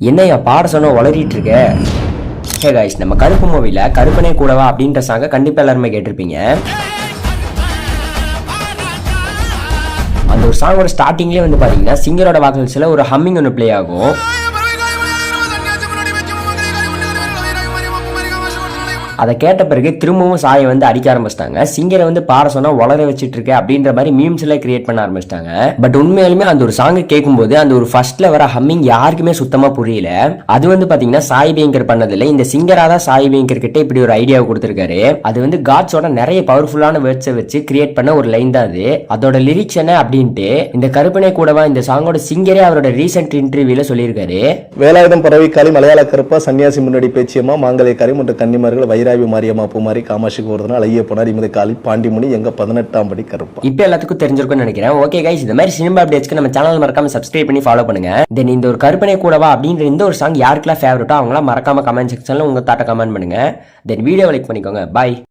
என்னையா பாட சொன்ன வளரிட்டு இருக்க? ஹே கைஸ், நம்ம கருப்பு மூவில கருப்பனே கூடவா அப்படின்ற சாங்க கண்டிப்பா எல்லாருமே கேட்டிருப்பீங்க. அந்த ஒரு சாங்கோட ஸ்டார்டிங்லேயே வந்து பாத்தீங்கன்னா சிங்கரோட வாக்கல்ஸ்ல ஒரு ஹம்மிங் ஒன்று பிளே ஆகும். அதை கேட்ட பிறகு திரும்பவும் சாயை வந்து அடிக்க ஆரம்பிச்சிட்டாங்க. சிங்கரை வந்து பாட சொன்னா வளர வச்சிட்டு இருக்க அப்படின்ற மாதிரி மீம்ஸ் எல்லாம் கிரியேட் பண்ண ஆரம்பிச்சிட்டாங்க. பட் உண்மையாலுமே அந்த ஒரு சாங்கை கேட்கும்போது அந்த ஒரு ஃபர்ஸ்ட்ல வர ஹம்மிங் யாருக்குமே சுத்தமா புரியல. அது வந்து பாத்தீங்கன்னா சாய் பேங்கர் பண்ணதில்லை, இந்த சிங்கரா தான் சாய் பேங்கர் கிட்ட இப்படி ஒரு ஐடியாவை கொடுத்திருக்காரு. அது வந்து காட்ஸோட நிறைய பவர்ஃபுல்லான வேர்ட்ஸை வச்சு கிரியேட் பண்ண ஒரு லைன் தான் அது. அதோட லிரிக்ஸ் என்ன அப்படின்ட்டு இந்த கருப்பனே கூடவா இந்த சாங்கோட சிங்கரே அவரோட ரீசெண்ட் இன்டர்வியூல சொல்லியிருக்காரு. வேலாயுதம் பறவைக்காலி மலையாள கருப்பா சன்னியாசி முன்னாடி பேச்சியம்மா மாங்கல்யக்காரி மற்றும் கன்னிமார்கள் வைராவி மாரியம்மா பூமாரி காமாட்சிக்கு ஒரு நாள் ஐய போனார் இமது காலி பாண்டிமுனி எங்க 18ஆம் படி கருப்பா. இப்போ எல்லாத்துக்கும் தெரிஞ்சிருக்கும்னு நினைக்கிறேன். ஓகே கைஸ், இந்த மாதிரி சினிமா அப்டேட்ஸ்க்கு நம்ம சேனல் மறக்காம சப்ஸ்கிரைப் பண்ணி ஃபாலோ பண்ணுங்க. தென் இந்த ஒரு கருப்பனே கூடவா அப்படின்ற இந்த ஒரு சாங் யாருக்கெல்லாம் ஃபேவரட்டோ அவங்களாம் மறக்காம கமெண்ட் செக்ஷன்ல உங்க தாட்ட கமெண்ட் பண்ணுங்க. தென் வீடியோ லைக் பண்ணிக்கோங்க. பாய்.